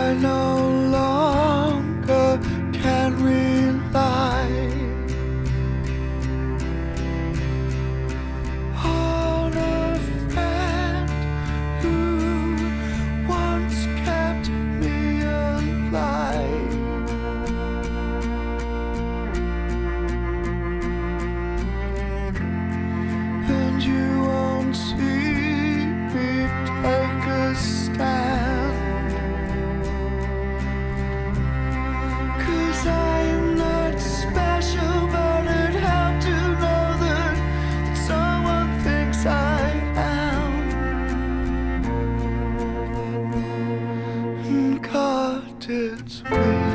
I no longer can rely on a friend who once kept me alive. And you won't see me take a stand, 'cause I'm not special, but it helped to know that someone thinks I am. And God, it's weird.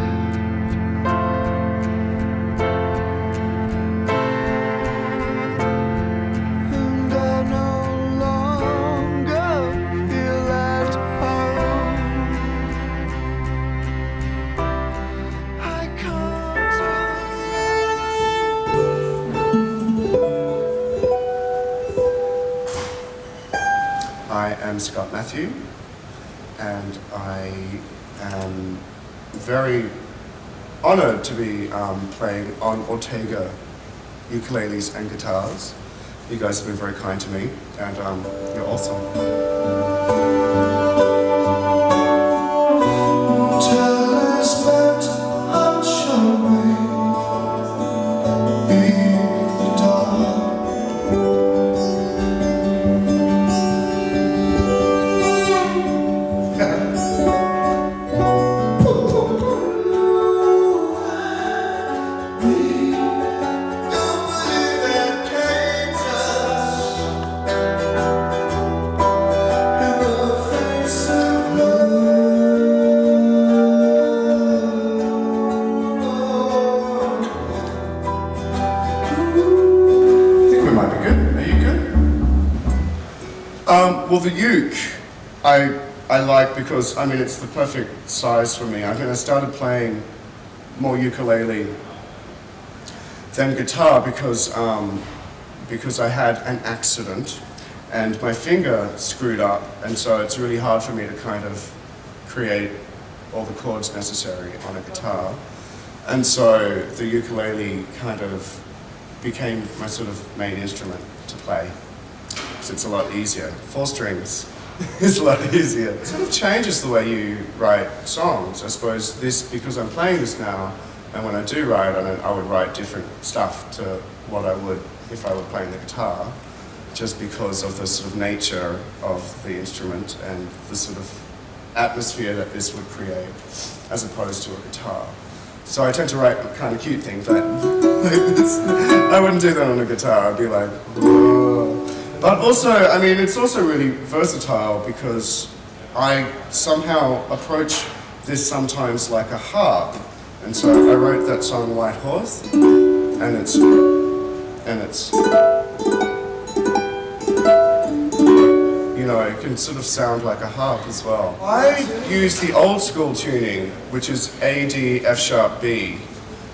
I am Scott Matthew, and I am very honoured to be playing on Ortega ukuleles and guitars. You guys have been very kind to me, and you're awesome. Well, the uke I like because, I mean, it's the perfect size for me. I mean, I started playing more ukulele than guitar because I had an accident and my finger screwed up, and so it's really hard for me to kind of create all the chords necessary on a guitar. And so the ukulele kind of became my sort of main instrument to play. It's a lot easier. 4 strings is a lot easier. It sort of changes the way you write songs. I suppose this, because I'm playing this now, and when I do write on it, I would write different stuff to what I would if I were playing the guitar, just because of the sort of nature of the instrument and the sort of atmosphere that this would create, as opposed to a guitar. So I tend to write kind of cute things like this. I wouldn't do that on a guitar. I'd be like, whoa. But also, I mean, it's also really versatile because I somehow approach this sometimes like a harp. And so I wrote that song White Horse, and it's, you know, it can sort of sound like a harp as well. I use the old school tuning, which is A, D, F sharp, B,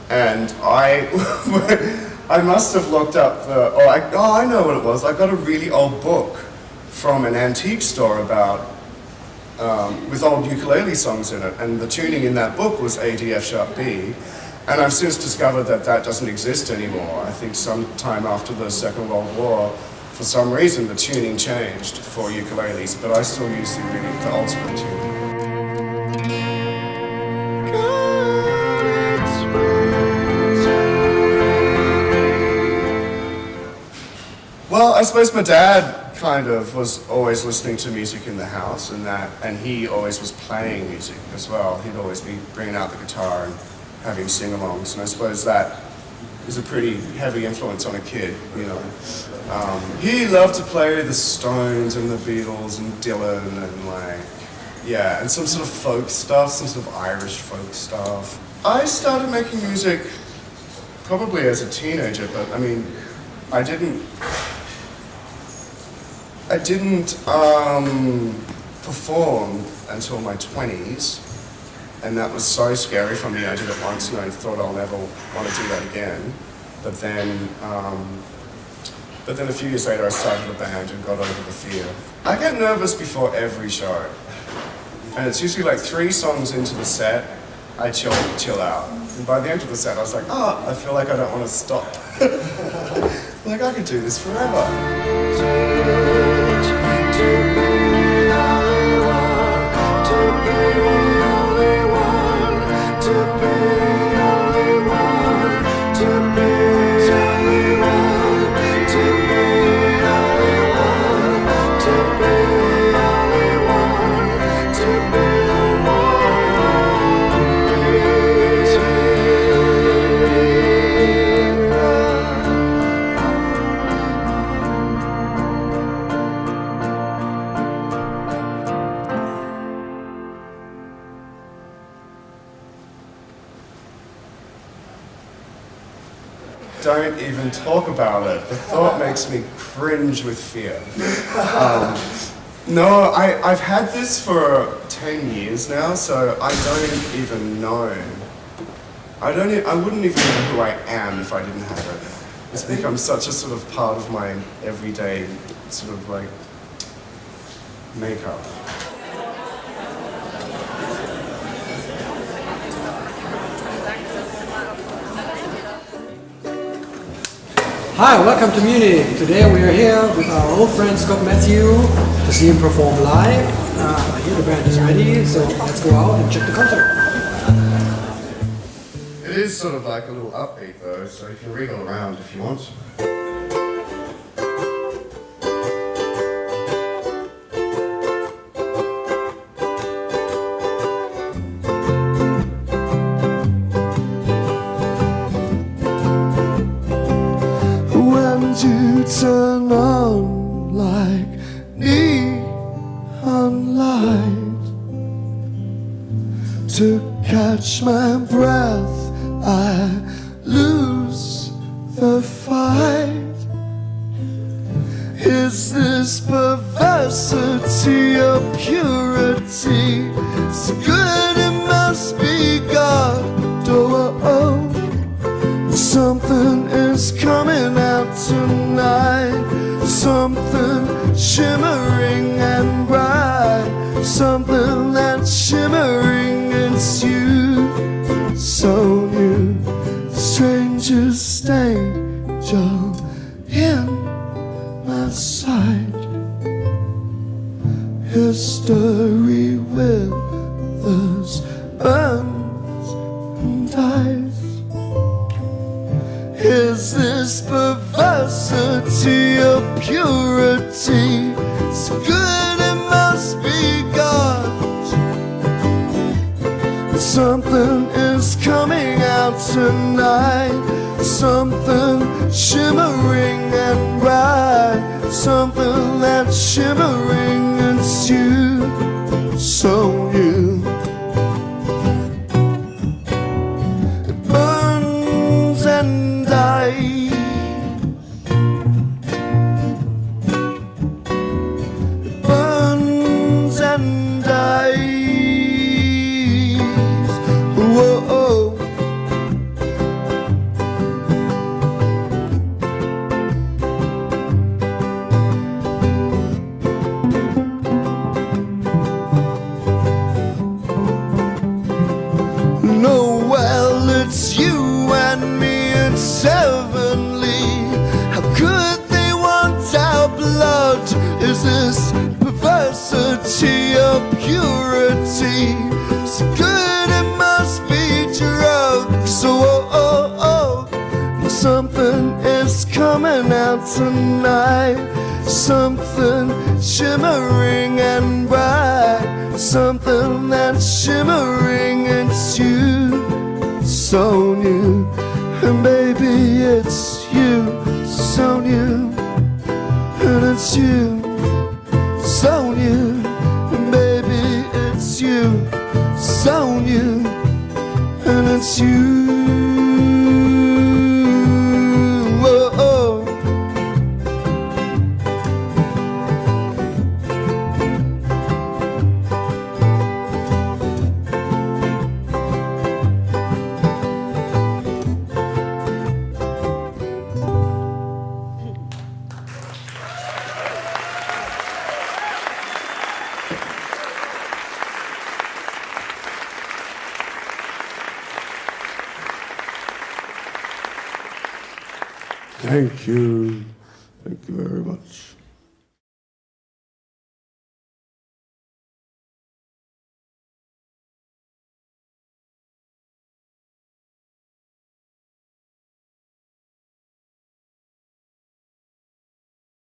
and I must have looked up I know what it was. I got a really old book from an antique store about, with old ukulele songs in it, and the tuning in that book was A, D, F sharp, B, and I've since discovered that that doesn't exist anymore. I think sometime after the Second World War, for some reason the tuning changed for ukuleles, but I still use the old school tuning. Well, I suppose my dad kind of was always listening to music in the house, and he always was playing music as well. He'd always be bringing out the guitar and having sing-alongs, and I suppose that is a pretty heavy influence on a kid, you know. He loved to play the Stones and the Beatles and Dylan and and some sort of folk stuff, some sort of Irish folk stuff. I started making music probably as a teenager, but I mean, I didn't perform until my 20s, and that was so scary for me. I did it once and I thought I'll never want to do that again. But then a few years later I started a band and got over the fear. I get nervous before every show. And it's usually like 3 songs into the set, I chill out. And by the end of the set, I was like, oh, I feel like I don't want to stop. Like, I could do this forever. Don't even talk about it. The thought makes me cringe with fear. No, I've had this for 10 years now, so I don't even know. I wouldn't even know who I am if I didn't have it. It's become such a sort of part of my everyday sort of like makeup. Hi, welcome to Munich. Today we are here with our old friend Scott Matthew to see him perform live. Here the band is ready, so let's go out and check the concert. It is sort of like a little upbeat though, so you can wriggle around if you want. You turn on like neon light to catch my breath, I lose the fight. Is this perversity or purity? So good it must be God. Oh, something is coming out tonight, something shimmering and bright, something that's shimmering, it's you, so new, the strangest angel in my sight. History withers, burns and dies. Is this perversity or purity? So good it must be God. Something is coming out tonight, something shimmering and bright, something that's shimmering, it's you, so new. It burns and dies. It burns and dies. Whoa. No, well, it's you and me, it's heavenly. How could they want our blood? Is this perversity or purity? So good it must be drugs. Oh, something is coming out tonight, something shimmering and bright, something that's shimmering, it's you, so new. And baby, it's you, so new. And it's you, so new. And baby, it's you, so new. And it's you. Whoa. Thank you. Thank you very much.